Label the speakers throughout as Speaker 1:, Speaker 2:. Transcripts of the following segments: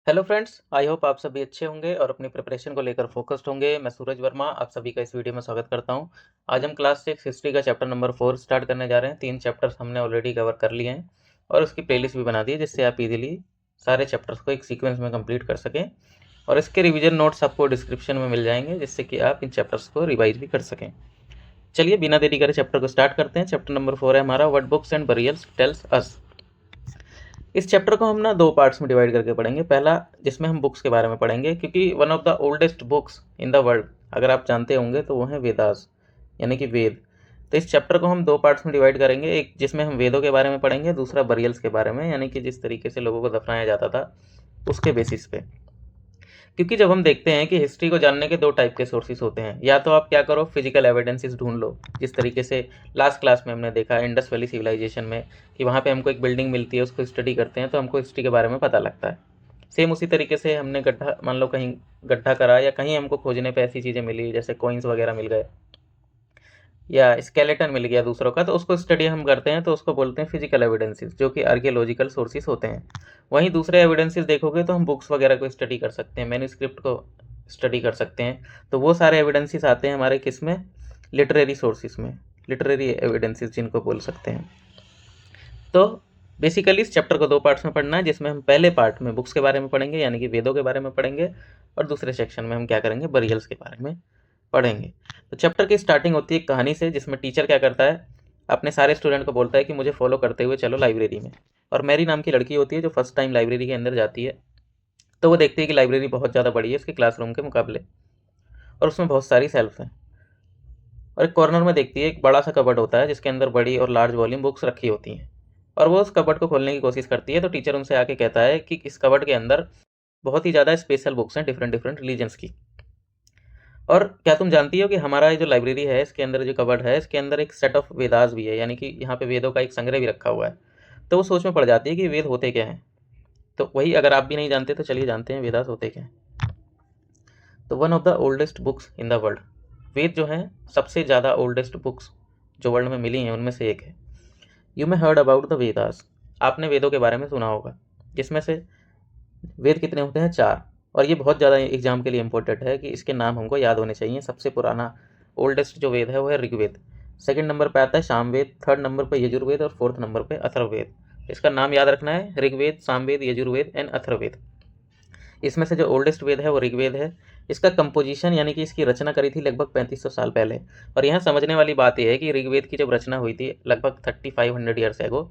Speaker 1: Hello friends, I hope आप सभी अच्छे होंगे और अपनी प्रिपरेशन को लेकर फोकस्ड होंगे। मैं सूरज वर्मा आप सभी का इस वीडियो में स्वागत करता हूं। आज हम क्लास 6 हिस्ट्री का चैप्टर नंबर 4 स्टार्ट करने जा रहे हैं। 3 चैप्टर्स हमने ऑलरेडी कवर कर लिए हैं और उसकी प्लेलिस्ट भी बना दी है जिससे आप इजीली सारे चैप्टर्स को एक सीक्वेंस में कंप्लीट कर सकें। और इसके रिविजन नोट्स आपको डिस्क्रिप्शन में मिल जाएंगे जिससे कि आप इन चैप्टर्स को रिवाइज भी कर सकें। चलिए बिना देरी करे चैप्टर को स्टार्ट करते हैं। चैप्टर नंबर 4 है हमारा what books and burials tells us. इस चैप्टर को हम ना 2 पार्ट्स में डिवाइड करके पढ़ेंगे। पहला जिसमें हम बुक्स के बारे में पढ़ेंगे, क्योंकि one of the oldest books in the world अगर आप जानते होंगे तो वो है वेदास, यानी कि वेद। तो इस चैप्टर को हम 2 पार्ट्स में डिवाइड करेंगे, एक जिसमें हम वेदों के बारे में पढ़ेंगे, दूसरा बरियल्स के बारे में, यानी कि जिस तरीके से लोगों को दफनाया जाता था उसके बेसिस पे। क्योंकि जब हम देखते हैं कि हिस्ट्री को जानने के 2 टाइप के सोर्सेज होते हैं, या तो आप क्या करो फिजिकल एविडेंसेस ढूंढ लो, जिस तरीके से लास्ट क्लास में हमने देखा इंडस वैली सिविलाइजेशन में कि वहाँ पे हमको एक बिल्डिंग मिलती है, उसको स्टडी करते हैं तो हमको हिस्ट्री के बारे में पता लगता है। सेम उसी तरीके से हमने गड्ढा, मान लो कहीं गड्ढा करा या कहीं हमको खोजने पे ऐसी चीज़ें मिली जैसे कॉइन्स वगैरह मिल गए या स्केलेटन मिल गया दूसरों का, तो उसको स्टडी हम करते हैं तो उसको बोलते हैं फिजिकल एविडेंसेस, जो कि आर्कियोलॉजिकल सोर्सेज होते हैं। वहीं दूसरे एविडेंसेस देखोगे तो हम बुक्स वगैरह को स्टडी कर सकते हैं, मैन्युस्क्रिप्ट को स्टडी कर सकते हैं। तो वो सारे एविडेंसेस आते हैं हमारे किस में, लिटरेरी सोर्सेज में, लिटरेरी एविडेंसेस जिनको बोल सकते हैं। तो बेसिकली इस चैप्टर को 2 पार्ट्स में पढ़ना है, जिसमें हम पहले पार्ट में बुक्स के बारे में पढ़ेंगे यानी कि वेदों के बारे में पढ़ेंगे, और दूसरे सेक्शन में हम क्या करेंगे, बरियल्स के बारे में पढ़ेंगे। तो चैप्टर की स्टार्टिंग होती है एक कहानी से, जिसमें टीचर क्या करता है, अपने सारे स्टूडेंट को बोलता है कि मुझे फॉलो करते हुए चलो लाइब्रेरी में। और मैरी नाम की लड़की होती है जो फर्स्ट टाइम लाइब्रेरी के अंदर जाती है। तो वो देखती है कि लाइब्रेरी बहुत ज़्यादा बड़ी है उसके क्लासरूम के मुकाबले, और उसमें बहुत सारी सेल्फ हैं। और एक कॉर्नर में देखती है एक बड़ा सा कबर्ड होता है जिसके अंदर बड़ी और लार्ज वॉल्यूम बुक्स रखी होती हैं। और वो उस कबर्ड को खोलने की कोशिश करती है, तो टीचर उनसे आके कहता है कि इस कबर्ड के अंदर बहुत ही ज़्यादा स्पेशल बुक्स हैं डिफरेंट डिफरेंट रिलीजन्स की। और क्या तुम जानती हो कि हमारा ये जो लाइब्रेरी है इसके अंदर जो कबर्ड है इसके अंदर एक सेट ऑफ वेदास भी है, यानी कि यहाँ पे वेदों का एक संग्रह भी रखा हुआ है। तो वो सोच में पड़ जाती है कि वेद होते क्या हैं। तो वही अगर आप भी नहीं जानते तो चलिए जानते हैं वेदास होते क्या हैं। तो one of the oldest books in the world, Veda जो हैं सबसे ज़्यादा ओल्डेस्ट बुक्स जो वर्ल्ड में मिली हैं उनमें से एक है। You may heard about the Vedas, आपने वेदों के बारे में सुना होगा, जिसमें से वेद कितने होते हैं, 4। और ये बहुत ज़्यादा एग्जाम के लिए इंपॉर्टेंट है कि इसके नाम हमको याद होने चाहिए। सबसे पुराना ओल्डेस्ट जो वेद है वो है ऋग्वेद, सेकंड नंबर पे आता है सामवेद, थर्ड नंबर पे यजुर्वेद और फोर्थ नंबर पे अथर्ववेद। इसका नाम याद रखना है, ऋग्वेद, सामवेद, यजुर्वेद एंड अथर्ववेद। इसमें से जो ओल्डेस्ट वेद है वो ऋग्वेद है। इसका कंपोजिशन यानी कि इसकी रचना करी थी लगभग 3500 साल पहले। और यहाँ समझने वाली बात यह है कि ऋग्वेद की जब रचना हुई थी लगभग 3500 ईयर्स एगो,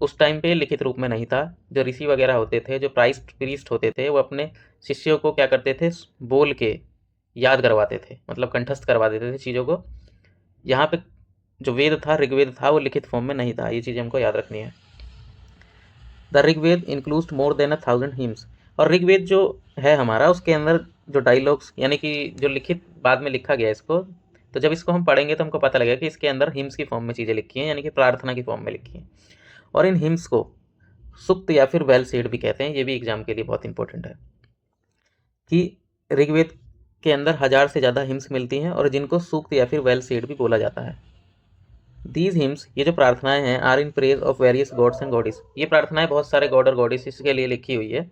Speaker 1: उस टाइम पे लिखित रूप में नहीं था। जो ऋषि वगैरह होते थे, जो प्रीस्ट होते थे, वो अपने शिष्यों को क्या करते थे, बोल के याद करवाते थे, मतलब कंठस्थ करवा देते थे चीज़ों को। यहाँ पे जो वेद था, ऋग्वेद था, वो लिखित फॉर्म में नहीं था। ये चीज़ हमको याद रखनी है। The Rigveda includes more than 1000 hymns. और ऋग्वेद जो है हमारा उसके अंदर जो डायलॉग्स यानी कि जो लिखित बाद में लिखा गया इसको, तो जब इसको हम पढ़ेंगे तो हमको पता लगेगा कि इसके अंदर हिम्स की फॉर्म में चीज़ें लिखी हैं, यानी कि प्रार्थना की फॉर्म में लिखी हैं। और इन हिम्स को सुक्त या फिर वेल सेड भी कहते हैं। ये भी एग्जाम के लिए बहुत इंपॉर्टेंट है कि ऋग्वेद के अंदर 1000 से ज़्यादा हिम्स मिलती हैं और जिनको सूक्त या फिर वेल सेड भी बोला जाता है। दीज हिम्स, ये जो प्रार्थनाएं हैं, are in praise of various gods and goddess. ये प्रार्थनाएं बहुत सारे गॉड और गॉडिस के लिए लिखी हुई है।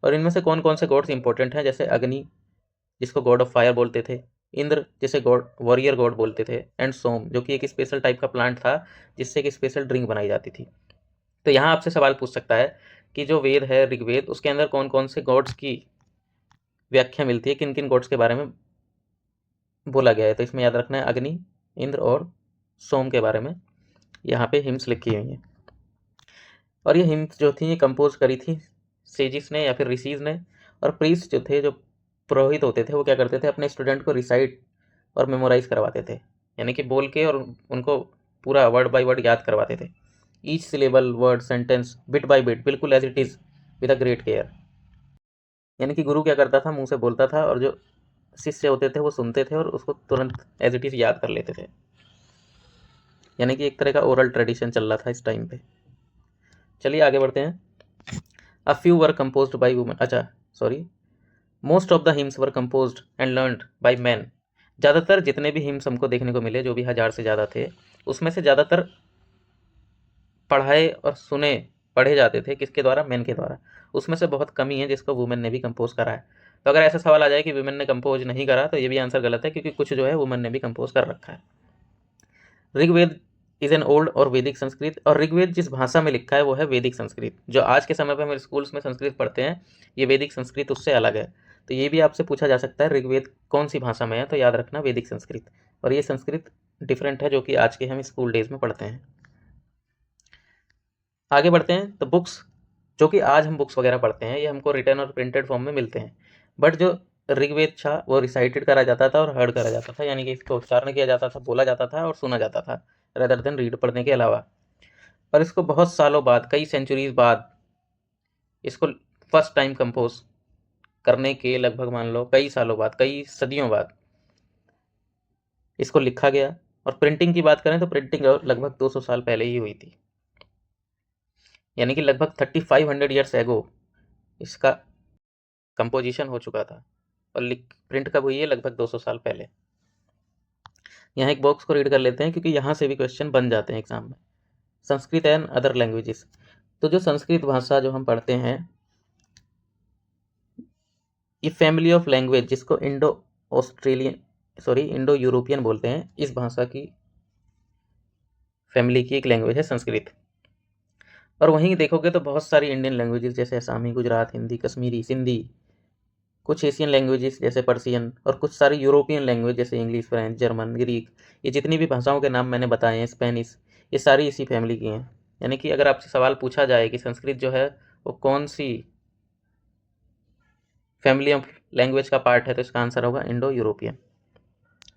Speaker 1: और इनमें से कौन कौन से गॉड्स इंपॉर्टेंट हैं, जैसे अग्नि जिसको गॉड ऑफ फायर बोलते थे, इंद्र जिसे गॉड वॉरियर गॉड बोलते थे, एंड सोम जो कि एक स्पेशल टाइप का प्लांट था जिससे एक स्पेशल ड्रिंक बनाई जाती थी। तो यहाँ आपसे सवाल पूछ सकता है कि जो वेद है ऋग्वेद, उसके अंदर कौन कौन से गॉड्स की व्याख्या मिलती है, किन किन गॉड्स के बारे में बोला गया है। तो इसमें याद रखना है अग्नि, इंद्र और सोम के बारे में यहाँ पे हिम्स लिखी हुई हैं। और ये हिम्स जो थी ये कंपोज करी थी सेजिस ने या फिर ऋषिज ने। और प्रीस्ट जो थे, जो पुरोहित होते थे, वो क्या करते थे, अपने स्टूडेंट को रिसाइट और मेमोराइज करवाते थे, यानी कि बोल के और उनको पूरा वर्ड बाय वर्ड याद करवाते थे। Each syllable, word, sentence, bit by bit, बिल्कुल as it is with a great care. यानी कि गुरु क्या करता था, मुंह से बोलता था और जो शिष्य होते थे वो सुनते थे और उसको तुरंत एज इट इज़ याद कर लेते थे। यानी कि एक तरह का ओरल ट्रेडिशन चल रहा था इस टाइम पे। चलिए आगे बढ़ते हैं। A few were composed by women, अच्छा sorry, most of the hymns were composed and learned by man. ज़्यादातर जितने भी हिम्स हमको देखने को मिले, जो भी 1000 से ज़्यादा थे, उसमें से ज़्यादातर पढ़ाए और सुने, पढ़े जाते थे किसके द्वारा, मैन के द्वारा। उसमें से बहुत कमी है जिसको वुमेन ने भी कंपोज करा है। तो अगर ऐसा सवाल आ जाए कि वुमेन ने कंपोज नहीं करा, तो ये भी आंसर गलत है, क्योंकि कुछ जो है वुमेन ने भी कंपोज कर रखा है। ऋग्वेद इज एन ओल्ड और वैदिक संस्कृत, और ऋग्वेद जिस भाषा में लिखा है वो है वैदिक संस्कृत। जो आज के समय पे हमारे स्कूल्स में संस्कृत पढ़ते हैं, ये वैदिक संस्कृत उससे अलग है। तो ये भी आपसे पूछा जा सकता है ऋग्वेद कौन सी भाषा में है, तो याद रखना वैदिक संस्कृत। और ये संस्कृत डिफरेंट है जो कि आज के हम स्कूल डेज में पढ़ते हैं। आगे बढ़ते हैं। तो बुक्स जो कि आज हम बुक्स वगैरह पढ़ते हैं, ये हमको रिटर्न और प्रिंटेड फॉर्म में मिलते हैं। बट जो ऋग्वेद था वो रिसाइटेड करा जाता था और हर्ड करा जाता था, यानी कि इसको उच्चारण किया जाता था, बोला जाता था और सुना जाता था, रेदर देन रीड पढ़ने के अलावा। और इसको बहुत सालों बाद, कई सेंचुरीज बाद, इसको फर्स्ट टाइम कंपोज करने के लगभग मान लो कई सालों बाद, कई सदियों बाद इसको लिखा गया। और प्रिंटिंग की बात करें तो प्रिंटिंग लगभग 200 साल पहले ही हुई थी, यानी कि लगभग 3500 ईयर्स एगो इसका कंपोजिशन हो चुका था। और प्रिंट कब हुई है? लगभग 200 साल पहले। यहाँ एक बॉक्स को रीड कर लेते हैं, क्योंकि यहाँ से भी क्वेश्चन बन जाते हैं एग्जाम में। Sanskrit and other languages. तो जो संस्कृत भाषा जो हम पढ़ते हैं, ये फैमिली ऑफ लैंग्वेज, जिसको इंडो यूरोपियन बोलते हैं, इस भाषा की फैमिली की एक लैंग्वेज है संस्कृत। और वहीं देखोगे तो बहुत सारी इंडियन लैंग्वेजेस जैसे असमी, गुजरात, हिंदी, कश्मीरी, सिंधी, कुछ एशियन लैंग्वेजेस जैसे पर्शियन, और कुछ सारी यूरोपियन लैंग्वेज जैसे इंग्लिश, फ्रेंच, जर्मन, ग्रीक, ये जितनी भी भाषाओं के नाम मैंने बताए हैं, स्पेनिश, ये सारी इसी फैमिली की हैं। यानी कि अगर आपसे सवाल पूछा जाए कि संस्कृत जो है वो कौन सी फैमिली ऑफ लैंग्वेज का पार्ट है, तो इसका आंसर होगा इंडो यूरोपियन,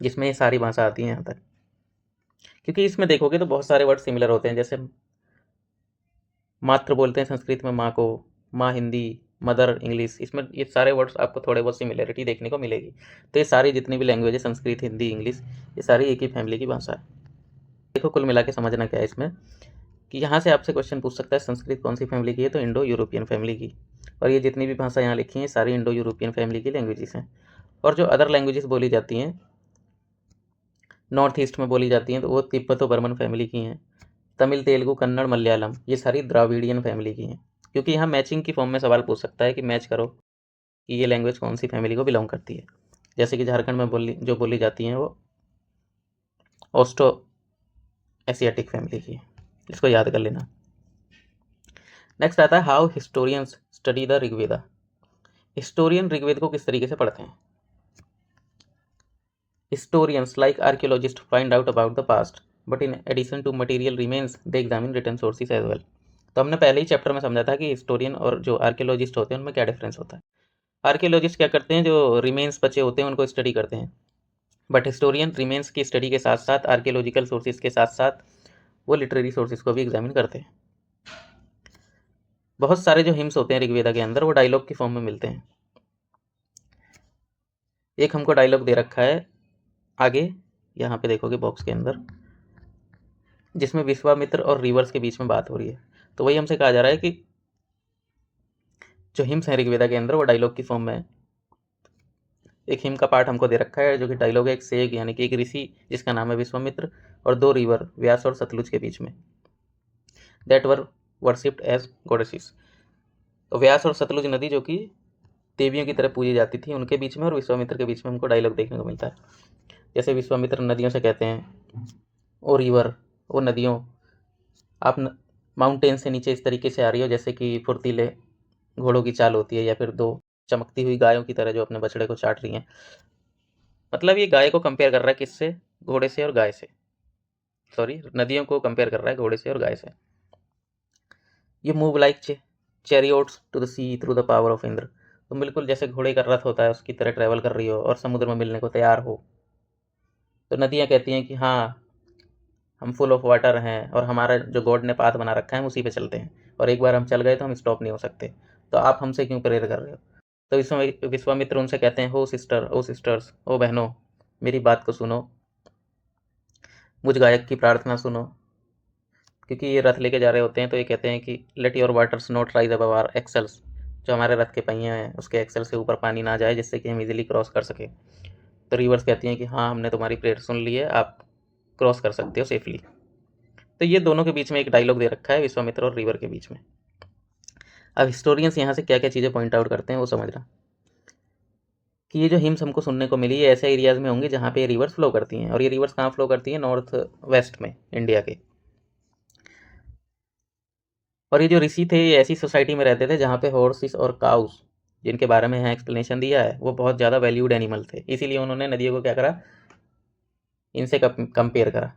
Speaker 1: जिसमें ये सारी भाषा आती हैं यहाँ तक। क्योंकि इसमें देखोगे तो बहुत सारे वर्ड सिमिलर होते हैं, जैसे मात्र बोलते हैं संस्कृत में माँ को, माँ हिंदी, मदर इंग्लिश, इसमें ये सारे वर्ड्स आपको थोड़े बहुत सिमिलरिटी देखने को मिलेगी। तो ये सारी जितनी भी लैंग्वेज है, संस्कृत, हिंदी, इंग्लिश, ये सारी एक ही फैमिली की भाषा है। देखो कुल मिला के समझना क्या है इसमें, कि यहाँ से आपसे क्वेश्चन पूछ सकता है संस्कृत कौन सी फैमिली की है, तो इंडो यूरोपियन फैमिली की। और ये जितनी भी भाषा यहाँ लिखी हैं सारी इंडो यूरोपियन फैमिली की लैंग्वेजेस हैं। और जो अदर लैंग्वेजेस बोली जाती हैं, नॉर्थ ईस्ट में बोली जाती हैं, तो वो तिब्बतो बर्मन फैमिली की हैं। तमिल, तेलुगु, कन्नड़, मलयालम, ये सारी द्राविडियन फैमिली की हैं। क्योंकि यहाँ मैचिंग की फॉर्म में सवाल पूछ सकता है कि मैच करो कि ये लैंग्वेज कौन सी फैमिली को बिलोंग करती है। जैसे कि झारखंड में बोली जाती हैं वो ऑस्ट्रो एशियाटिक फैमिली की है, इसको याद कर लेना। नेक्स्ट आता है how historians study the Rigveda. Historian Rigveda को किस तरीके से पढ़ते हैं? Historians like archaeologist find out about the past, but in addition to material remains they examine written sources as well. तो हमने पहले ही चैप्टर में समझा था कि हिस्टोरियन और जो आर्कियोलॉजिस्ट होते हैं उनमें क्या डिफरेंस होता है। आर्कियोलॉजिस्ट क्या करते हैं, जो रिमेन्स बचे होते हैं उनको स्टडी करते हैं, बट हिस्टोरियन रिमेन्स की स्टडी के साथ साथ आर्कियोलॉजिकल सोर्सेज के साथ साथ वो लिटरेरी सोर्सेज को भी एग्जामिन करते हैं। बहुत सारे जो हिम्स होते हैं ऋग्वेदा के अंदर वो डायलॉग की फॉर्म में मिलते हैं। एक हमको डायलॉग दे रखा है आगे, यहाँ पे देखोगे बॉक्स के अंदर, जिसमें विश्वामित्र और रिवर्स के बीच में बात हो रही है। तो वही हमसे कहा जा रहा है कि जो हिम्स हैं ऋग्वेदा के अंदर वो डायलॉग की फॉर्म में है। एक हिम का पार्ट हमको दे रखा है जो कि डायलॉग है, एक सेग यानी कि एक ऋषि जिसका नाम है विश्वामित्र, और दो रिवर व्यास और सतलुज के बीच में, that were worshipped as goddesses. तो व्यास और सतलुज नदी जो कि देवियों की तरह पूजी जाती थी, उनके बीच में और विश्वामित्र के बीच में हमको डायलॉग देखने को मिलता है। जैसे विश्वामित्र नदियों से कहते हैं, ओ रिवर, ओ नदियों, आप माउंटेन से नीचे इस तरीके से आ रही हो जैसे कि फुर्तीले घोड़ों की चाल होती है, या फिर दो चमकती हुई गायों की तरह जो अपने बछड़े को चाट रही हैं। मतलब ये गाय को कंपेयर कर रहा है किससे? घोड़े से और गाय से। सॉरी, नदियों को कंपेयर कर रहा है घोड़े से और गाय से। ये move like chariots to the sea through the power of Indra. तुम बिल्कुल जैसे घोड़े का रथ होता है उसकी तरह ट्रैवल कर रही हो और समुद्र में मिलने को तैयार हो। तो नदियाँ कहती हैं कि हाँ, हम फुल ऑफ वाटर हैं और हमारा जो गॉड ने पाथ बना रखा है हम उसी पे चलते हैं, और एक बार हम चल गए तो हम स्टॉप नहीं हो सकते। तो आप हमसे क्यों प्रेयर कर रहे हो? तो विश्वामित्र उनसे कहते हैं, हो सिस्टर, ओ सिस्टर्स, ओ बहनों, मेरी बात को सुनो, मुझ गायक की प्रार्थना सुनो। क्योंकि ये रथ लेके जा रहे होते हैं तो ये कहते हैं कि let your waters not rise above our axles, जो हमारे रथ के पहिए हैं उसके एक्सेल से ऊपर पानी ना जाए, जिससे कि हम इजीली क्रॉस कर सके। तो रिवर्स कहती हैं कि हाँ, हमने तुम्हारी प्रेयर सुन ली है, आप क्रॉस कर सकते हो सेफली। तो ये दोनों के बीच में एक डायलॉग दे रखा है, विश्वामित्र और रिवर के बीच में। अब हिस्टोरियंस यहाँ से क्या क्या चीज़ें पॉइंट आउट करते हैं वो समझना कि ये जो हिम्स हमको सुनने को मिली, ये ऐसे एरियाज में होंगे जहाँ पे ये रिवर्स फ्लो करती हैं। और ये रिवर्स कहाँ फ्लो करती हैं? नॉर्थ वेस्ट में इंडिया के। और ये जो ऋषि थे ये ऐसी सोसाइटी में रहते थे जहाँ पे हॉर्सेस और काउस, जिनके बारे में यहाँ एक्सप्लेनेशन दिया है, वो बहुत ज़्यादा वैल्यूड एनिमल थे। इसीलिए उन्होंने नदियों को क्या करा? इनसे कंपेयर करा।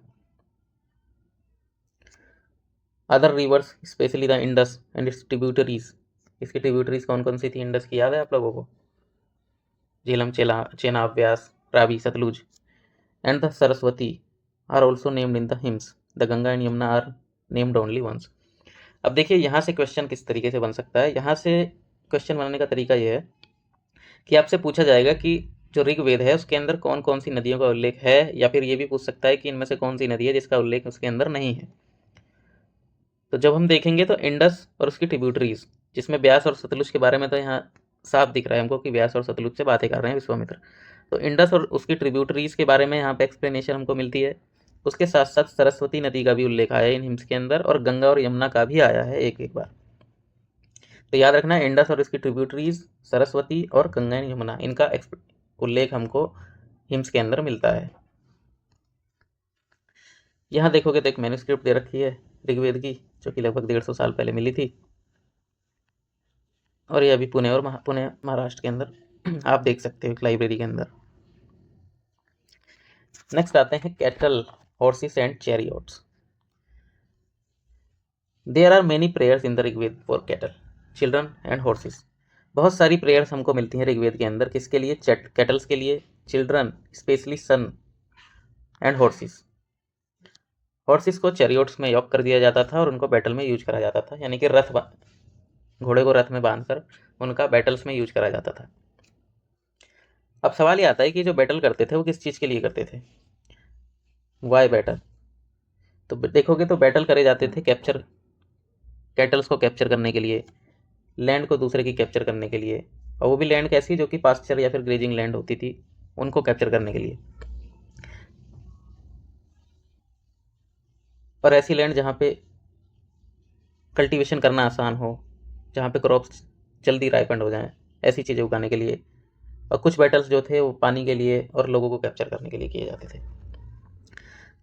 Speaker 1: Other rivers specially the Indus and it's tributaries, इसकी ट्रिब्यूटरीज कौन कौन सी थी इंडस की? याद है आप लोगों को? Jhelum, Chenab, Beas, Ravi, Sutlej and the Saraswati are also named in the hymns. The Ganga and Yamuna are named only once. अब देखिए यहाँ से क्वेश्चन किस तरीके से बन सकता है। यहाँ से क्वेश्चन बनाने का तरीका ये है कि आपसे पूछा जाएगा कि जो ऋग्वेद है उसके अंदर कौन कौन सी नदियों का उल्लेख है, या फिर ये भी पूछ सकता है कि इनमें से कौन सी नदी है जिसका उल्लेख उसके अंदर नहीं है। तो जब हम देखेंगे तो इंडस और उसकी ट्रिब्यूटरीज, जिसमें ब्यास और सतलुज के बारे में तो यहाँ साफ दिख रहा है हमको कि ब्यास और सतलुज से बातें कर रहे हैं विश्वामित्र। तो इंडस और उसकी ट्रिब्यूटरीज के बारे में यहाँ पे एक्सप्लेनेशन हमको मिलती है। उसके साथ साथ सरस्वती नदी का भी उल्लेख आया है इन हिम्स के अंदर, और गंगा और यमुना का भी आया है एक एक बार। तो याद रखना, इंडस और इसकी ट्रिब्यूटरीज, सरस्वती और गंगा एंड यमुना, इनका उल्लेख हमको हिम्स के अंदर मिलता है। यहाँ देखोगे तो एक मैन्युस्क्रिप्ट दे रखी है ऋग्वेद की, जो कि लगभग 150 साल पहले मिली थी, और ये अभी पुणे और पुणे महाराष्ट्र के अंदर आप देख सकते हो एक लाइब्रेरी के अंदर। नेक्स्ट आते हैं cattle, horses and chariots. There are many prayers in the Rigveda for cattle, children and horses. बहुत सारी प्रेयर्स हमको मिलती हैं ऋग्वेद के अंदर, किसके लिए? कैटल्स के लिए, children specially son and horses. Horses को चैरियट्स में योग कर दिया जाता था और उनको बैटल में यूज करा जाता था, यानी कि घोड़े को रथ में बांधकर उनका बैटल्स में यूज करा जाता था। अब सवाल ये आता है कि जो बैटल करते थे वो किस चीज़ के लिए करते थे? Why battle? तो देखोगे तो बैटल करे जाते थे कैप्चर, कैटल्स को कैप्चर करने के लिए, लैंड को दूसरे की कैप्चर करने के लिए, और वो भी लैंड कैसी? जो कि पास्चर या फिर ग्रेजिंग लैंड होती थी, उनको कैप्चर करने के लिए। और ऐसी लैंड जहाँ पे कल्टीवेशन करना आसान हो, जहाँ पे क्रॉप्स जल्दी राइपेंड हो जाएं, ऐसी चीज़ें उगाने के लिए। और कुछ बैटल्स जो थे वो पानी के लिए और लोगों को कैप्चर करने के लिए किए जाते थे।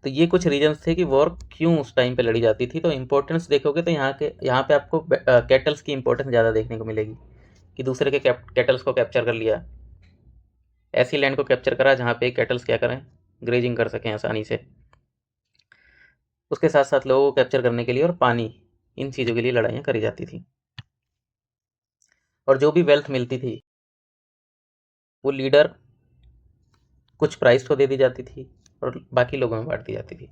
Speaker 1: तो ये कुछ रीजंस थे कि वॉर क्यों उस टाइम पे लड़ी जाती थी। तो इम्पोर्टेंस देखोगे तो यहाँ पे आपको कैटल्स की इंपॉर्टेंस ज़्यादा देखने को मिलेगी, कि दूसरे के कैटल्स को कैप्चर कर लिया, ऐसी लैंड को कैप्चर करा जहाँ पे कैटल्स क्या करें? ग्रेजिंग कर सकें आसानी से। उसके साथ साथ लोगों को कैप्चर करने के लिए और पानी, इन चीज़ों के लिए लड़ाइयाँ करी जाती थी। और जो भी वेल्थ मिलती थी वो लीडर कुछ प्राइस को दे दी जाती थी और बाकी लोगों में बांट दी जाती थी।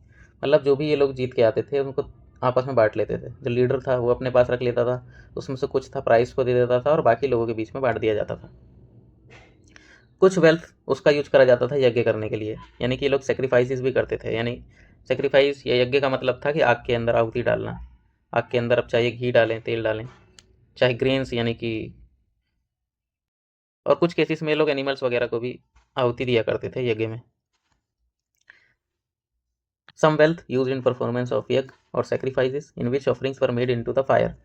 Speaker 1: मतलब जो भी ये लोग जीत के आते थे उनको आपस में बांट लेते थे। जो लीडर था वो अपने पास रख लेता था, उसमें से कुछ था प्राइस को दे देता था और बाकी लोगों के बीच में बांट दिया जाता था। कुछ वेल्थ उसका यूज करा जाता था यज्ञ करने के लिए, यानी कि ये लोग सेक्रीफाइसेस भी करते थे। यानी सेक्रीफाइस या यज्ञ का मतलब था कि आग के अंदर आहुति डालना। आग के अंदर अब चाहे घी डालें, तेल डालें, चाहे ग्रेन्स यानी कि, और कुछ केसेस में लोग एनिमल्स वगैरह को भी आहुति दिया करते थे यज्ञ में। Some wealth used in performance of yag or sacrifices in which offerings were made into the fire,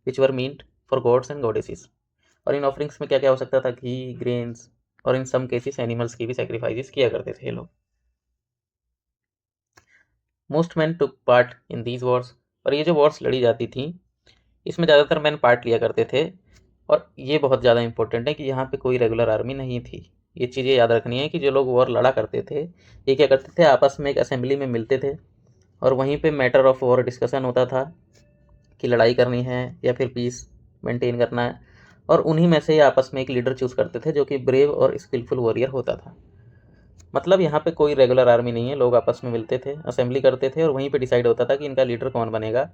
Speaker 1: which were meant for gods and goddesses. और इन ऑफरिंग्स में क्या क्या हो सकता था? घी, ग्रेन्स, और इन सम केसेस एनिमल्स की भी सेक्रीफाइसेस किया करते थे ये लोग। Most man took part in these Wars. और ये जो वॉर्स लड़ी जाती थी इसमें ज़्यादातर मैन पार्ट लिया करते थे। और ये बहुत ज़्यादा इंपॉर्टेंट है कि यहाँ पे कोई रेगुलर आर्मी नहीं थी। ये चीज़ें याद रखनी है कि जो लोग वॉर लड़ा करते थे ये क्या करते थे? आपस में एक असेंबली में मिलते थे और वहीं पे मैटर ऑफ वॉर डिस्कशन होता था कि लड़ाई करनी है या फिर पीस मेंटेन करना है। और उन्हीं में से ही आपस में एक लीडर चूज़ करते थे जो कि ब्रेव और स्किलफुल वॉरियर होता था। मतलब यहाँ पे कोई रेगुलर आर्मी नहीं है, लोग आपस में मिलते थे, असेंबली करते थे और वहीं पे डिसाइड होता था कि इनका लीडर कौन बनेगा,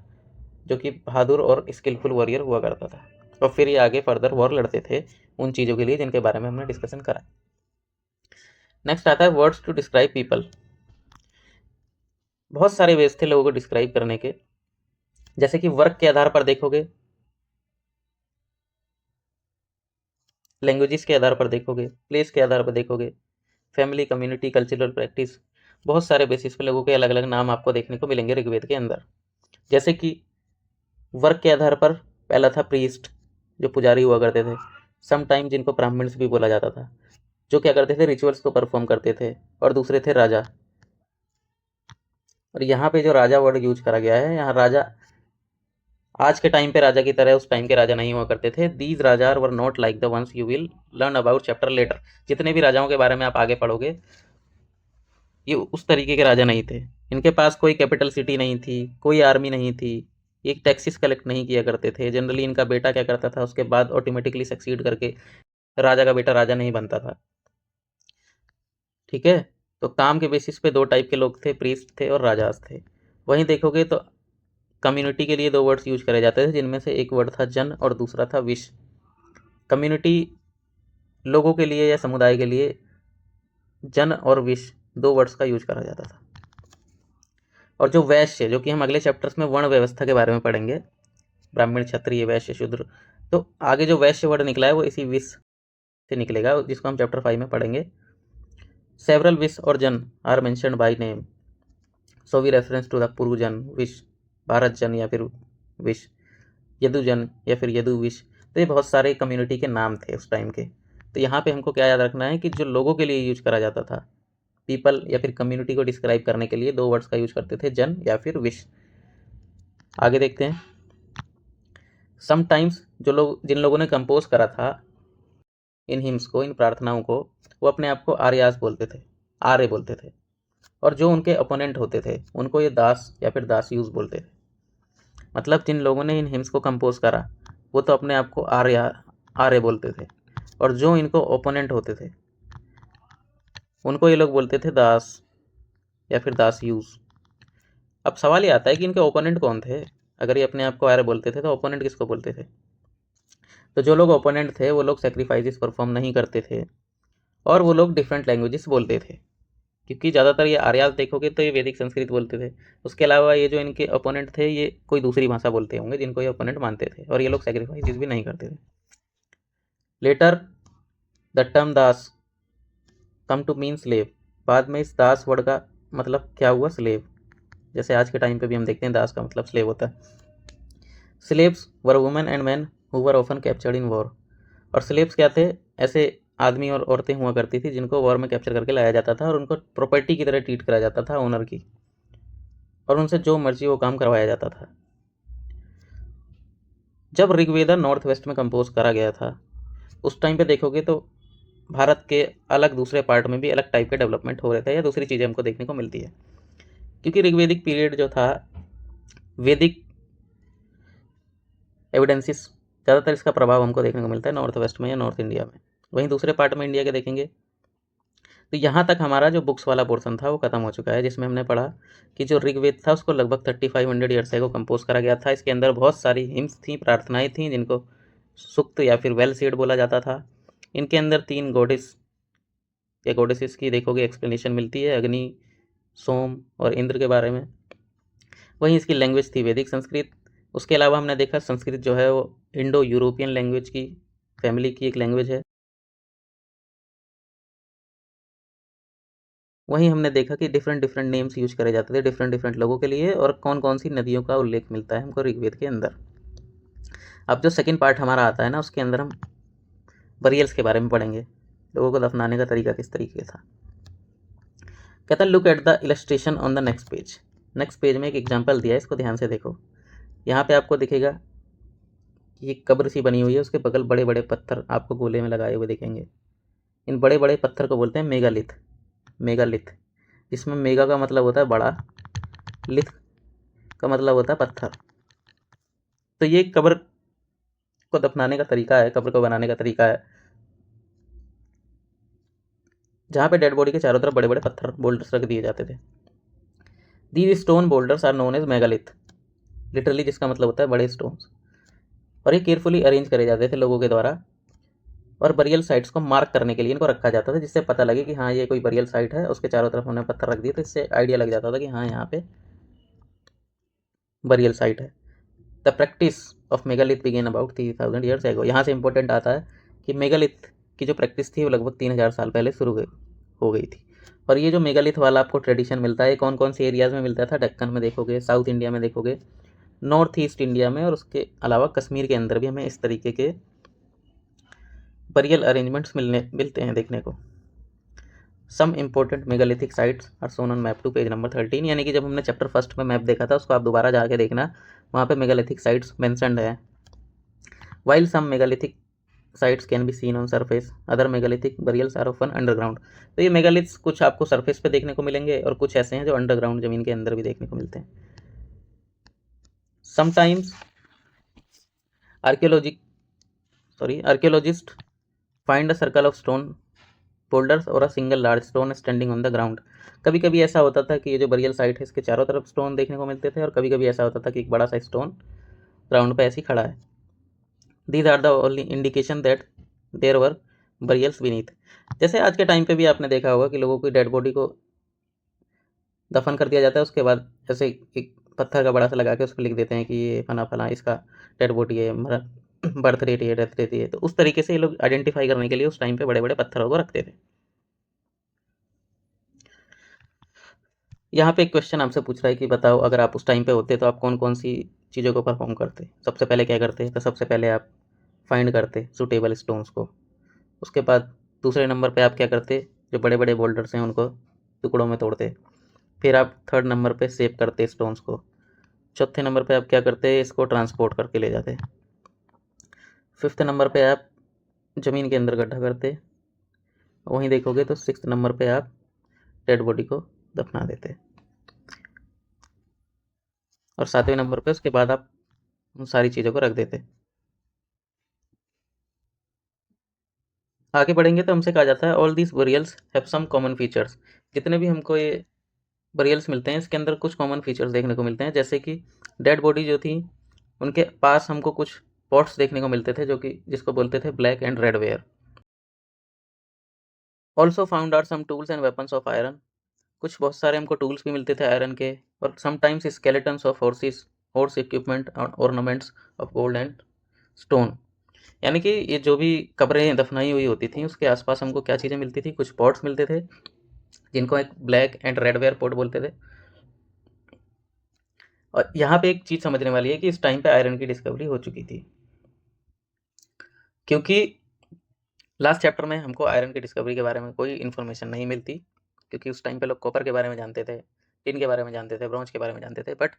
Speaker 1: जो कि बहादुर और स्किलफुल वॉरियर हुआ करता था। और फिर ये आगे फर्दर वॉर लड़ते थे उन चीज़ों के लिए जिनके बारे में हमने डिस्कशन करा। नेक्स्ट आता है वर्ड्स टू डिस्क्राइब पीपल। बहुत सारे वेज थे लोगों को डिस्क्राइब करने के, जैसे कि वर्क के आधार पर देखोगे, लैंग्वेजेस के आधार पर देखोगे, प्लेस के आधार पर देखोगे, फैमिली, कम्युनिटी, कल्चरल प्रैक्टिस, बहुत सारे बेसिस पे लोगों के अलग अलग नाम आपको देखने को मिलेंगे ऋग्वेद के अंदर। जैसे कि वर्क के आधार पर पहला था प्रीस्ट, जो पुजारी हुआ करते थे, सम टाइम जिनको ब्राह्मण्स भी बोला जाता था, जो क्या करते थे, रिचुअल्स को परफॉर्म करते थे, और दूसरे थे राजा। और यहाँ पे जो राजा वर्ड यूज करा गया है, यहाँ राजा आज के टाइम पे राजा की तरह उस टाइम के राजा नहीं हुआ करते थे। These raja were not like the ones you will learn about chapter later. जितने भी राजाओं के बारे में आप आगे पढ़ोगे, ये उस तरीके के राजा नहीं थे। इनके पास कोई कैपिटल सिटी नहीं थी, कोई आर्मी नहीं थी, ये टैक्सेस कलेक्ट नहीं किया करते थे। जनरली इनका बेटा क्या करता था, उसके बाद ऑटोमेटिकली सक्सीड करके राजा का बेटा राजा नहीं बनता था। ठीक है, तो काम के बेसिस पे दो टाइप के लोग थे, प्रीस्ट थे और राजास थे। वहीं देखोगे तो कम्युनिटी के लिए दो वर्ड्स यूज करे जाते थे, जिनमें से एक वर्ड था जन और दूसरा था विश। कम्युनिटी लोगों के लिए या समुदाय के लिए जन और विश दो वर्ड्स का यूज करा जाता था। और जो वैश्य, जो कि हम अगले चैप्टर्स में वर्ण व्यवस्था के बारे में पढ़ेंगे, ब्राह्मण क्षत्रिय वैश्य शूद्र, तो आगे जो वैश्य वर्ड निकला है वो इसी विश से निकलेगा, जिसको हम चैप्टर 5 में पढ़ेंगे। सेवरल विश और jan are mentioned by name, so we reference to the Purujan vish, Bharat jan या फिर विश, यदुजन या फिर यदु विश। तो ये बहुत सारे कम्युनिटी के नाम थे उस टाइम के। तो यहाँ पे हमको क्या याद रखना है कि जो लोगों के लिए यूज करा जाता था, पीपल या फिर कम्युनिटी को डिस्क्राइब करने के लिए दो वर्ड्स का यूज करते थे, जन या फिर विश। आगे देखते हैं। समटाइम्स जिन लोगों ने कंपोज करा था इन हिम्स को, इन प्रार्थनाओं को, वो अपने आप को आर्यास बोलते थे, आर्य बोलते थे। और जो उनके अपोनेंट होते थे उनको ये दास या फिर दासयूस बोलते थे। मतलब जिन लोगों ने इन हिम्स को कंपोज करा वो तो अपने आप को आर्य बोलते थे, और जो इनको ओपोनेंट होते थे उनको ये लोग बोलते थे दास या फिर दासयूस। अब सवाल ये आता है कि इनके ओपोनेंट कौन थे। अगर ये अपने आप को आर्य बोलते थे तो ओपोनेंट किसको बोलते थे? तो जो लोग ओपोनेंट थे वो लोग सेक्रीफाइसेस परफॉर्म नहीं करते थे, और वो लोग डिफरेंट लैंग्वेजेस बोलते थे, क्योंकि ज़्यादातर ये आर्यास देखोगे तो ये वैदिक संस्कृत बोलते थे। उसके अलावा ये जो इनके ओपोनेंट थे ये कोई दूसरी भाषा बोलते होंगे जिनको ये ओपोनेंट मानते थे, और ये लोग सेक्रीफाइसेस भी नहीं करते थे। Later the term dasa came to mean slave. बाद में इस दास वर्ड का मतलब क्या हुआ? स्लेव। जैसे आज के टाइम पे भी हम देखते हैं दास का मतलब स्लेव होता है। Slaves were women and man who were often captured in war. और स्लेव्स क्या थे? ऐसे आदमी और औरतें हुआ करती थी जिनको वॉर में कैप्चर करके लाया जाता था, और उनको प्रॉपर्टी की तरह ट्रीट करा जाता था, ओनर की, और उनसे जो मर्जी वो काम करवाया जाता था। जब ऋग्वेदा नॉर्थ वेस्ट में कंपोज करा गया था उस टाइम पे देखोगे तो भारत के अलग दूसरे पार्ट में भी अलग टाइप के डेवलपमेंट हो रहे थे, या दूसरी चीज़ें हमको देखने को मिलती है। क्योंकि ऋग्वेदिक पीरियड जो था, वैदिक एविडेंसिस ज़्यादातर इसका प्रभाव हमको देखने को मिलता है नॉर्थ वेस्ट में या नॉर्थ इंडिया में। वहीं दूसरे पार्ट में इंडिया के देखेंगे तो यहाँ तक हमारा जो बुक्स वाला पोर्शन था वो खत्म हो चुका है, जिसमें हमने पढ़ा कि जो ऋग्वेद था उसको लगभग 3500 ईयर्स को कंपोज करा गया था। इसके अंदर बहुत सारी हिम्स थी, प्रार्थनाएं थी, जिनको सुक्त या फिर वेल सेड बोला जाता था। इनके अंदर 3 गॉडेस या गॉडेसेस की देखोगे एक्सप्लेनेशन मिलती है, अग्नि, सोम और इंद्र के बारे में। वहीं इसकी लैंग्वेज थी वैदिक संस्कृत। उसके अलावा हमने देखा संस्कृत जो है वो इंडो यूरोपियन लैंग्वेज की फैमिली की एक लैंग्वेज है। वहीं हमने देखा कि डिफरेंट डिफरेंट नेम्स यूज करे जाते थे डिफरेंट डिफरेंट लोगों के लिए, और कौन कौन सी नदियों का उल्लेख मिलता है हमको ऋग्वेद के अंदर। अब जो सेकंड पार्ट हमारा आता है ना, उसके अंदर हम बरियल्स के बारे में पढ़ेंगे, लोगों को दफनाने का तरीका किस तरीके था। कहता look at the illustration on the next page. Next page में एक एग्जाम्पल दिया है, इसको ध्यान से देखो। यहाँ पे आपको दिखेगा कि एक कब्र सी बनी हुई है, उसके बगल बड़े बड़े पत्थर आपको गोले में लगाए हुए दिखेंगे। इन बड़े बड़े पत्थर को बोलते हैं मेगालिथ। मेगालिथ, जिसमें मेगा का मतलब होता है बड़ा, लिथ का मतलब होता है पत्थर। तो ये कब्र को दफनाने का तरीका है, कब्र को बनाने का तरीका है, जहाँ पे डेड बॉडी के चारों तरफ बड़े बड़े पत्थर बोल्डर्स रख दिए जाते थे। These stone boulders are known as megalith, literally जिसका मतलब होता है बड़े स्टोन्स। और ये केयरफुली अरेंज करे जाते थे लोगों के द्वारा, और बरियल साइट्स को मार्क करने के लिए इनको रखा जाता था, जिससे पता लगे कि हाँ ये कोई बरियल साइट है। उसके चारों तरफ उन्होंने पत्थर रख दिए, तो इससे आइडिया लग जाता था कि हाँ यहाँ पे बरियल साइट है। The practice of megalith began about 3000 years ago. यहाँ से इंपॉर्टेंट आता है कि मेगालिथ की जो प्रैक्टिस थी वो लगभग 3000 साल पहले शुरू हो गई थी। और ये जो मेगालिथ वाला आपको ट्रेडिशन मिलता है, कौन कौन से एरियाज़ में मिलता था? दक्कन में देखोगे, साउथ इंडिया में देखोगे, नॉर्थ ईस्ट इंडिया में और उसके अलावा कश्मीर के अंदर भी हमें इस तरीके के बरियल अरेंजमेंट्स मिलते हैं देखने को। Some important megalithic sites are shown on map 2 page number 13, यानी कि जब हमने चैप्टर फर्स्ट में मैप देखा था उसको आप दोबारा जाके देखना, वहाँ पे मेगालिथिक साइट्स मेंशन्ड है। While some megalithic sites can be seen on surface, other megalithic burials are often underground. तो ये मेगालिथ्स कुछ आपको सरफेस पे देखने को मिलेंगे और कुछ ऐसे हैं जो अंडरग्राउंड ज़मीन के अंदर भी देखने को मिलते हैं। Sometimes archaeologist find a circle of stone boulders और a single large stone standing on the ground. कभी कभी ऐसा होता था कि ये जो बरियल साइट है इसके चारों तरफ स्टोन देखने को मिलते थे और कभी कभी ऐसा होता था कि एक बड़ा सा स्टोन ग्राउंड पे ऐसे ही खड़ा है। These are the only indication that there were burials beneath. जैसे आज के टाइम पे भी आपने देखा होगा कि लोगों की डेड बॉडी को दफन कर दिया जाता है, उसके बाद ऐसे एक पत्थर का बड़ा सा लगा के उस पर लिख देते हैं कि ये फला फला इसका डेड बॉडी है, बर्थ रेट है, डेथ रेट है। तो उस तरीके से ये लोग आइडेंटिफाई करने के लिए उस टाइम पे बड़े बड़े पत्थरों को रखते थे। यहाँ पे एक क्वेश्चन आपसे पूछ रहा है कि बताओ अगर आप उस टाइम पे होते तो आप कौन कौन सी चीज़ों को परफॉर्म करते। सबसे पहले क्या करते, तो सबसे पहले आप फाइंड करते सूटेबल स्टोन्स को। उसके बाद दूसरे नंबर पे आप क्या करते, जो बड़े बड़े बोल्डर्स हैं उनको टुकड़ों में तोड़ते। फिर आप थर्ड नंबर पे सेव करते स्टोन्स को। चौथे नंबर पे आप क्या करते, इसको ट्रांसपोर्ट करके ले जाते। फिफ्थ नंबर पे आप ज़मीन के अंदर गड्ढा करते। वहीं देखोगे तो सिक्स्थ नंबर पे आप डेड बॉडी को दफना देते। और सातवें नंबर पे उसके बाद आप उन सारी चीज़ों को रख देते। आगे बढ़ेंगे तो हमसे कहा जाता है all these burials have some common features. जितने भी हमको ये बरियल्स मिलते हैं इसके अंदर कुछ कॉमन फीचर्स देखने को मिलते हैं, जैसे कि डेड बॉडी जो थी उनके पास हमको कुछ पॉट्स देखने को मिलते थे जो कि जिसको बोलते थे black and red ware. Also found are some tools and weapons of iron. कुछ बहुत सारे हमको टूल्स भी मिलते थे आयरन के, और sometimes skeletons of horses, horse equipment और ornaments of gold and stone. यानी कि ये जो भी कब्रें दफनाई हुई होती थी उसके आसपास हमको क्या चीज़ें मिलती थी, कुछ पॉट्स मिलते थे जिनको एक black and red where pot बोलते थे। और यहाँ पे एक चीज़ समझने वाली है कि इस टाइम पे आयरन की डिस्कवरी हो चुकी थी, क्योंकि लास्ट चैप्टर में हमको आयरन की डिस्कवरी के बारे में कोई इन्फॉर्मेशन नहीं मिलती, क्योंकि उस टाइम पे लोग कॉपर के बारे में जानते थे, टिन के बारे में जानते थे, ब्रॉन्ज के बारे में जानते थे, बट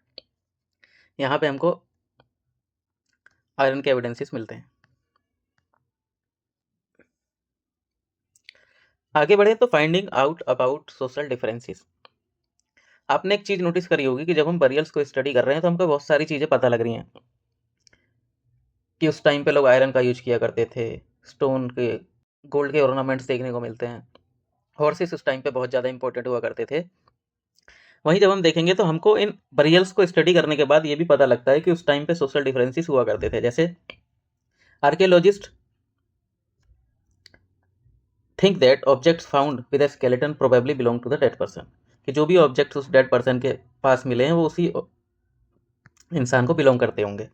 Speaker 1: यहाँ पे हमको आयरन के एविडेंसेस मिलते हैं। आगे बढ़े तो finding out about social differences. आपने एक चीज़ नोटिस करी होगी कि जब हम बरियल्स को स्टडी कर रहे हैं तो हमको बहुत सारी चीज़ें पता लग रही हैं कि उस टाइम पे लोग आयरन का यूज किया करते थे, स्टोन के गोल्ड के ऑर्नामेंट्स देखने को मिलते हैं, हॉर्सेस उस टाइम पे बहुत ज़्यादा इंपॉर्टेंट हुआ करते थे। वहीं जब हम देखेंगे तो हमको इन बरियल्स को स्टडी करने के बाद ये भी पता लगता है कि उस टाइम पे सोशल डिफरेंसेस हुआ करते थे। जैसे archaeologist think that objects found with a skeleton probably belong to the dead person, कि जो भी ऑब्जेक्ट्स उस डेड पर्सन के पास मिले हैं वो उसी इंसान को बिलोंग करते होंगे।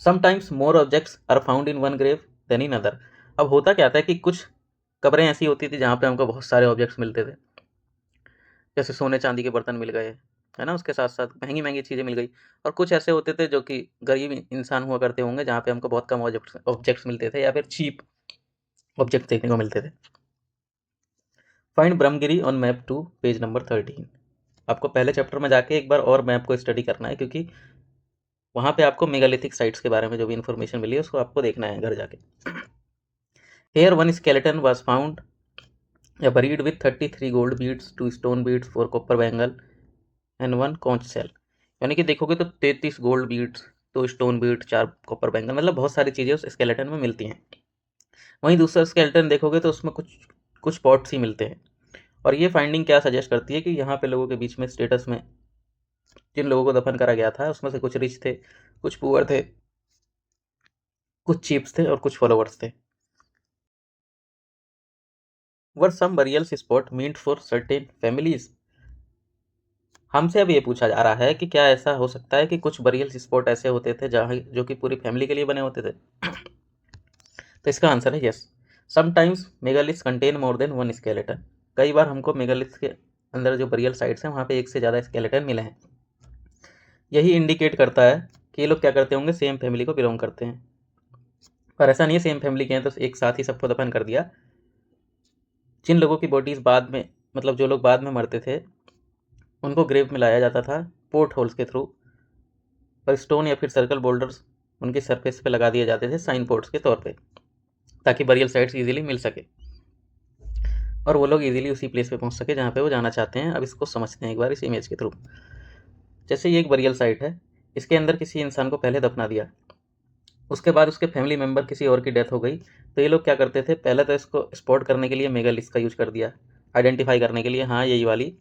Speaker 1: Sometimes more objects are found in one grave than in other. अब होता क्या था कि कुछ कब्रें ऐसी होती थी जहाँ पे हमको बहुत सारे ऑब्जेक्ट्स मिलते थे, जैसे सोने चांदी के बर्तन मिल गए, है ना, उसके साथ साथ महंगी महंगी चीज़ें मिल गई। और कुछ ऐसे होते थे जो कि गरीब इंसान हुआ करते होंगे जहाँ पे हमको बहुत कम ऑब्जेक्ट्स मिलते थे या फिर चीप ऑब्जेक्ट्स देखने को मिलते थे। Find Brahmagiri on map 2 page number 13। आपको पहले चैप्टर में जाके एक बार और मैप को स्टडी करना है, क्योंकि वहाँ पे आपको मेगालिथिक साइट्स के बारे में जो भी इन्फॉर्मेशन मिली है उसको आपको देखना है घर जाके। Here one skeleton was found या buried with 33 gold beads, 2 stone beads, 4 copper bangle and 1 conch shell। यानी कि देखोगे तो 33 gold beads, 2 stone Beed, 4 copper bangle, मतलब बहुत सारी चीज़ें उस स्केलेटन में मिलती हैं। वहीं दूसरा स्केलेटन देखोगे तो उसमें कुछ कुछ पॉट्स ही मिलते हैं। और ये फाइंडिंग क्या सजेस्ट करती है कि यहाँ पे लोगों के बीच में स्टेटस में जिन लोगों को दफन करा गया था उसमें से कुछ रिच थे, कुछ पुअर थे, कुछ चीप्स थे और कुछ फॉलोवर्स थे। Were some burials spot meant for certain families. हमसे अब ये पूछा जा रहा है कि क्या ऐसा हो सकता है कि कुछ बरियल्स स्पॉट ऐसे होते थे जहाँ जो कि पूरी फैमिली के लिए बने होते थे। तो इसका आंसर है yes. Sometimes megaliths contain more than one skeleton. कई बार हमको मेगालिथ्स के अंदर जो बरियल साइट्स हैं वहाँ पे एक से ज़्यादा स्केलेटन मिले हैं। यही इंडिकेट करता है कि ये लोग क्या करते होंगे, सेम फैमिली को बिलोंग करते हैं। पर ऐसा नहीं है सेम फैमिली के हैं तो एक साथ ही सबको दफन कर दिया। जिन लोगों की बॉडीज बाद में, मतलब जो लोग बाद में मरते थे, उनको ग्रेव में लाया जाता था पोर्ट होल्स के थ्रू, और स्टोन या फिर सर्कल बोल्डर्स उनकी सरफेस पे लगा दिए जाते थे साइन पोर्ट्स के तौर पे, ताकि बरियल साइट्स इजीली मिल सके और वो लोग इजीली उसी प्लेस पे पहुंच सके जहाँ पे वो जाना चाहते हैं। अब इसको समझते हैं एक बार इस इमेज के थ्रू। जैसे ये एक बरियल साइट है, इसके अंदर किसी इंसान को पहले दफना दिया, उसके बाद उसके फैमिली मेम्बर किसी और की डेथ हो गई, तो ये लोग क्या करते थे, पहले तो इसको स्पॉट करने के लिए मेगालिथ का यूज कर दिया, आइडेंटिफाई करने के लिए, हाँ यही वाली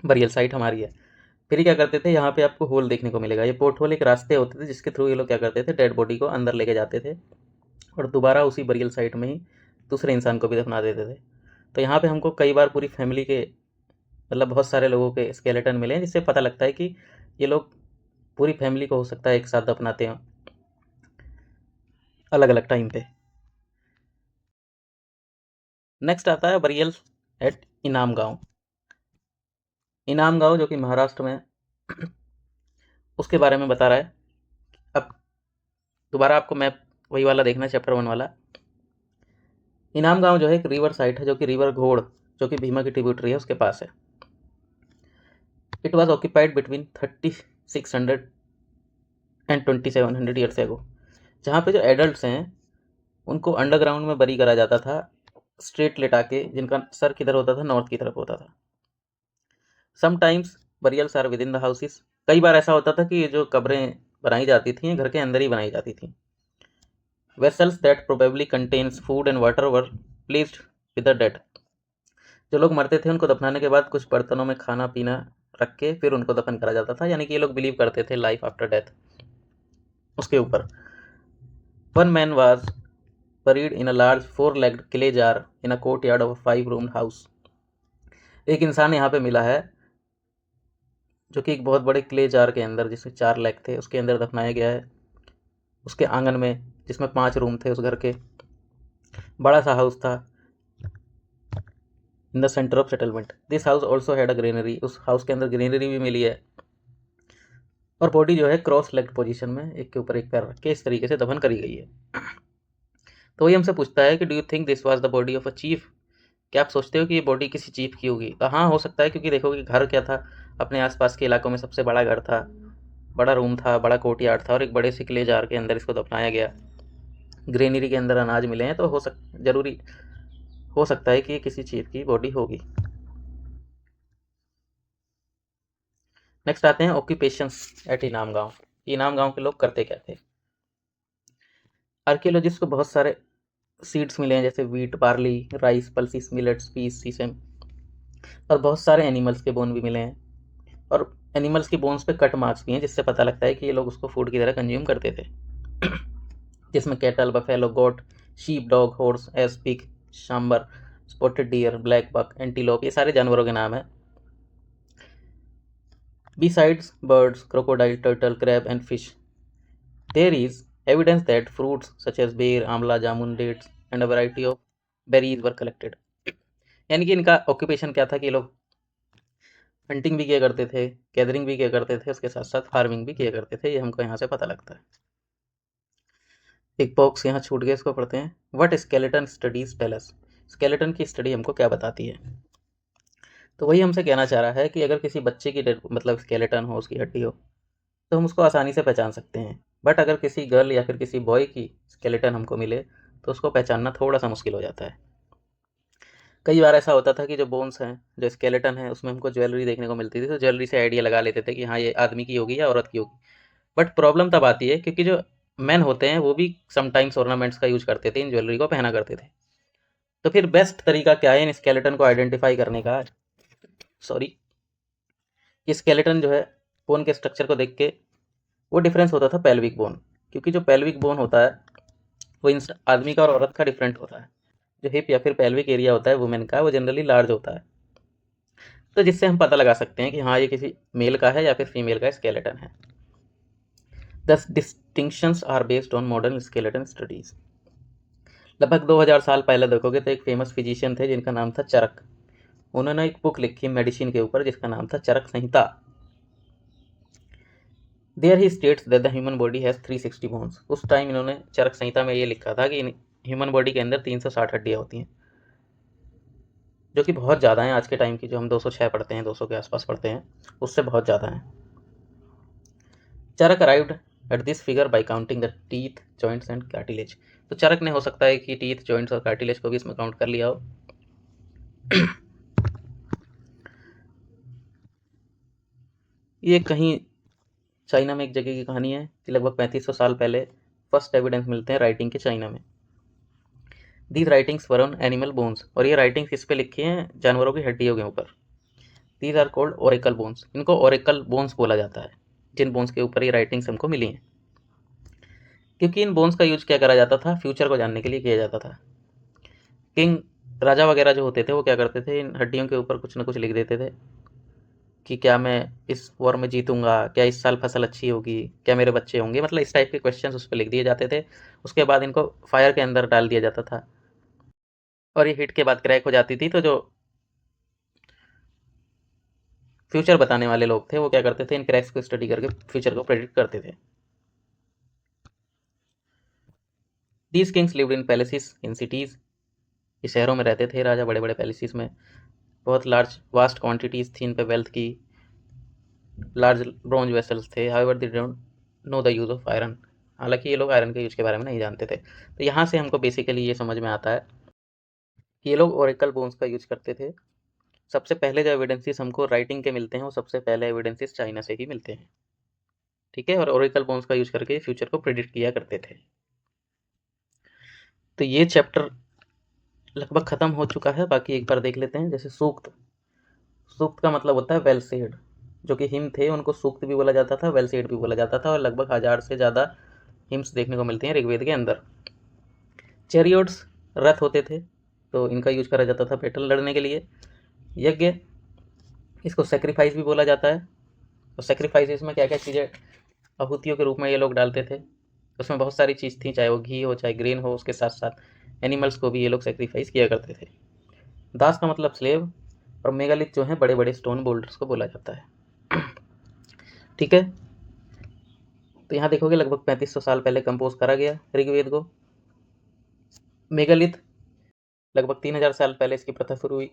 Speaker 1: बरियल साइट हमारी है। फिर ये क्या करते थे, यहाँ पे आपको होल देखने को मिलेगा, ये पोर्ट होल एक रास्ते होते थे जिसके थ्रू ये लोग क्या करते थे, डेड बॉडी को अंदर लेके जाते थे और दोबारा उसी बरियल साइट में ही दूसरे इंसान को भी दफना देते थे। तो यहाँ पे हमको कई बार पूरी फैमिली के, मतलब बहुत सारे लोगों के स्केलेटन मिले हैं, जिससे पता लगता है कि ये लोग पूरी फैमिली को हो सकता है एक साथ दफनाते हैं अलग अलग टाइम पे। नेक्स्ट आता है बरियल एट इनाम गांव। इनाम गांव जो कि महाराष्ट्र में उसके बारे में बता रहा है। अब दोबारा आपको मैप वही वाला देखना है, चैप्टर 1 वाला। इनाम गांव जो है एक रिवर साइट है, जो कि रिवर घोड़, जो कि भीमा की ट्रिब्यूटरी है, उसके पास है। It was occupied between 3600 and 2700 years ago. जहाँ पे जो एडल्ट्स हैं उनको अंडरग्राउंड में बरी करा जाता था, स्ट्रेट लेटा के, जिनका सर किधर होता था, नॉर्थ की तरफ होता था। Sometimes burials are within the houses. कई बार ऐसा होता था कि ये जो कब्रें बनाई जाती थी घर के अंदर ही बनाई जाती थी। Vessels that probably contains food and water were placed with the dead. जो लोग मरते थे उनको दफनाने के बाद कुछ बर्तनों में खाना पीना रख के फिर उनको दफन करा जाता था, यानी कि ये लोग बिलीव करते थे लाइफ आफ्टर डेथ उसके ऊपर। One man was buried in a large four-legged clay jar in a courtyard of a 5-roomed house। एक इंसान यहाँ पे मिला है जो कि एक बहुत बड़े क्ले जार के अंदर, जिसमें 4 लेग थे, उसके अंदर दफनाया गया है, उसके आंगन में, जिसमें 5 रूम थे उस घर के। बड़ा सा हाउस था in the centre of settlement. This house also had a greenery. उस हाउस के अंदर ग्रीनरी भी मिली है। और बॉडी जो है क्रॉस लेग्ड पोजीशन में, एक के ऊपर एक पैर रख के इस तरीके से दफन करी गई है। तो वही हमसे पूछता है कि do you think this was the body of a chief. क्या आप सोचते हो कि ये बॉडी किसी चीफ की होगी? तो हाँ, हो सकता है, क्योंकि देखो कि घर क्या था, अपने आसपास के इलाकों में सबसे बड़ा घर था, बड़ा रूम था, बड़ा कोर्टयार्ड था, और एक बड़े से क्ले जार के अंदर इसको दफनाया गया। ग्रेनरी के अंदर अनाज मिले हैं, तो जरूरी हो सकता है कि ये किसी चीफ की बॉडी होगी। नेक्स्ट आते हैं ऑक्यूपेशंस एट इनाम गांव। इनाम गांव के लोग करते क्या थे? आर्कियोलॉजिस्ट को बहुत सारे सीड्स मिले हैं, जैसे wheat, barley, rice, pulses, millets, peas, sesame, और बहुत सारे एनिमल्स के बोन भी मिले हैं। और एनिमल्स की बोन्स पे कट मार्क्स भी हैं, जिससे पता लगता है कि ये लोग उसको फूड की तरह कंज्यूम करते थे। जिसमें cattle, buffalo, goat, sheep, dog, horse, ass, pig, sambar, spotted deer, blackbuck, antelope, ये सारे जानवरों के नाम हैं। Besides birds, crocodile, turtle, crab, and fish, there is evidence that fruits such as bear, amla, jamun, dates, and a variety of berries were collected। यानी कि इनका occupation क्या था कि ये लोग हंटिंग भी किया करते थे, गैदरिंग भी किया करते थे, उसके साथ साथ फार्मिंग भी किया करते थे। ये हमको यहाँ से पता लगता है। एक बॉक्स यहाँ छूट गया, इसको पढ़ते हैं। What skeleton studies tell us. Skeleton की स्टडी हमको क्या बताती है? तो वही हमसे कहना चाह रहा है कि अगर किसी बच्चे की मतलब स्केलेटन हो, उसकी हड्डी हो, तो हम उसको आसानी से पहचान सकते हैं। बट अगर किसी गर्ल या फिर किसी बॉय की स्केलेटन हमको मिले तो उसको पहचानना थोड़ा सा मुश्किल हो जाता है। कई बार ऐसा होता था कि जो बोन्स हैं, जो स्केलेटन है, उसमें हमको ज्वेलरी देखने को मिलती थी, तो ज्वेलरी से आइडिया लगा लेते थे कि हाँ ये आदमी की होगी या औरत की होगी। बट प्रॉब्लम तब आती है क्योंकि जो मैन होते हैं वो भी समटाइम्स ऑर्नामेंट्स का यूज करते थे, इन ज्वेलरी को पहना करते थे। तो फिर बेस्ट तरीका क्या है इन स्केलेटन को आइडेंटिफाई करने का? सॉरी, ये स्केलेटन जो है बोन के स्ट्रक्चर को देख के, वो डिफरेंस होता था पेल्विक बोन, क्योंकि जो पेल्विक बोन होता है वो आदमी का और औरत का डिफरेंट होता है। जो हिप या फिर पेल्विक एरिया होता है वुमेन का, वो जनरली लार्ज होता है। तो जिससे हम पता लगा सकते हैं कि हाँ ये किसी मेल का है या फिर फीमेल का स्केलेटन है। These distinctions are based on modern skeleton studies. लगभग 2000 साल पहले देखोगे तो एक फेमस फिजिशियन थे जिनका नाम था चरक। उन्होंने एक बुक लिखी मेडिसिन के ऊपर जिसका नाम था Charak Samhita. There he states that the human body has 360 bones. उस टाइम इन्होंने चरक संहिता में ये लिखा था कि ह्यूमन बॉडी के अंदर 360 हड्डियाँ होती हैं, जो कि बहुत ज़्यादा हैं। आज के टाइम की जो हम 206 पढ़ते हैं, 200 के आसपास पढ़ते हैं, उससे बहुत ज़्यादा हैं। Charak arrived at this figure by counting the teeth, joints and cartilage. तो चरक ने हो सकता है कि टीथ, जॉइंट्स और कार्टिलेज को भी इसमें काउंट कर लिया हो। ये कहीं चाइना में एक जगह की कहानी है कि लगभग 3500 साल पहले फर्स्ट एविडेंस मिलते हैं राइटिंग के चाइना में। These writings were on animal bones, और ये राइटिंग्स किस पे लिखी हैं? जानवरों की हड्डियों के ऊपर। These are called oracle bones. इनको ओरेकल बोन्स बोला जाता है, जिन बोन्स के ऊपर ये राइटिंग्स हमको मिली हैं, क्योंकि इन बोन्स का यूज क्या करा जाता था? फ्यूचर को जानने के लिए किया जाता था। किंग, राजा वगैरह जो होते थे, वो क्या करते थे? इन हड्डियों के ऊपर कुछ ना कुछ लिख देते थे कि क्या मैं इस वॉर में जीतूंगा, क्या इस साल फसल अच्छी होगी, क्या मेरे बच्चे होंगे, मतलब इस टाइप के क्वेश्चंस उस पर लिख दिए जाते थे। उसके बाद इनको फायर के अंदर डाल दिया जाता था, और ये हिट के बाद क्रैक हो जाती थी। तो जो फ्यूचर बताने वाले लोग थे, वो क्या करते थे? इन क्रैक्स को स्टडी करके फ्यूचर को प्रेडिक्ट करते थे। These kings lived in palaces in cities. ये शहरों में रहते थे राजा, बड़े बड़े पैलेसिस में। बहुत लार्ज वास्ट क्वांटिटीज़ थी इन पे वेल्थ की। लार्ज ब्रॉन्ज वेसल्स थे। However they don't know the use of iron. हालांकि ये लोग आयरन के यूज के बारे में नहीं जानते थे। तो यहाँ से हमको बेसिकली ये समझ में आता है कि ये लोग ओरेकल बोन्स का यूज करते थे। सबसे पहले जो एविडेंसेस हमको राइटिंग के मिलते हैं, वो सबसे पहले एविडेंसेस चाइना से ही मिलते हैं, ठीक है। और ओरेकल बोन्स का यूज करके फ्यूचर को प्रिडिक्ट किया करते थे। तो ये चैप्टर लगभग खत्म हो चुका है। बाकी एक बार देख लेते हैं। जैसे सूक्त, सूक्त का मतलब होता है वेल सेड। जो कि हिम थे, उनको सूक्त भी बोला जाता था, वेल सेड भी बोला जाता था, और लगभग 1000 से ज़्यादा हिम्स देखने को मिलते हैं ऋग्वेद के अंदर। चैरियोट्स, रथ होते थे, तो इनका यूज करा जाता था बैटल लड़ने के लिए। यज्ञ, इसको सेक्रीफाइस भी बोला जाता है। तो सेक्रीफाइस में क्या क्या चीज़ें आहुतियों के रूप में ये लोग डालते थे, उसमें बहुत सारी चीज़ थी, चाहे वो घी हो, चाहे ग्रेन हो। उसके साथ साथ एनिमल्स को भी ये लोग सेक्रीफाइस किया करते थे। दास का मतलब स्लेव, और मेगालिथ जो है बड़े बड़े स्टोन बोल्डर्स को बोला जाता है, ठीक है। तो यहाँ देखोगे लगभग 3500 साल पहले कंपोज करा गया ऋग्वेद को। मेगालिथ, लगभग 3000 साल पहले इसकी प्रथा शुरू हुई।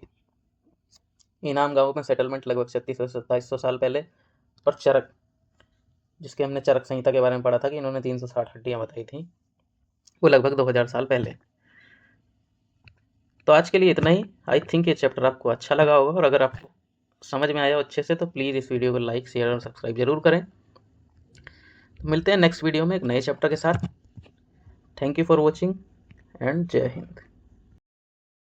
Speaker 1: इनाम गांवों में सेटलमेंट लगभग 3600 से 2700 साल पहले। और चरक, जिसके हमने चरक संहिता के बारे में पढ़ा था कि इन्होंने 360 हड्डियां बताई थी, वो लगभग 2000 साल पहले। तो आज के लिए इतना ही। आई थिंक ये चैप्टर आपको अच्छा लगा होगा, और अगर आपको समझ में आया अच्छे से, तो प्लीज़ इस वीडियो को लाइक, शेयर और सब्सक्राइब जरूर करें। तो मिलते हैं नेक्स्ट वीडियो में एक नए चैप्टर के साथ। Thank you for watching and जय हिंद।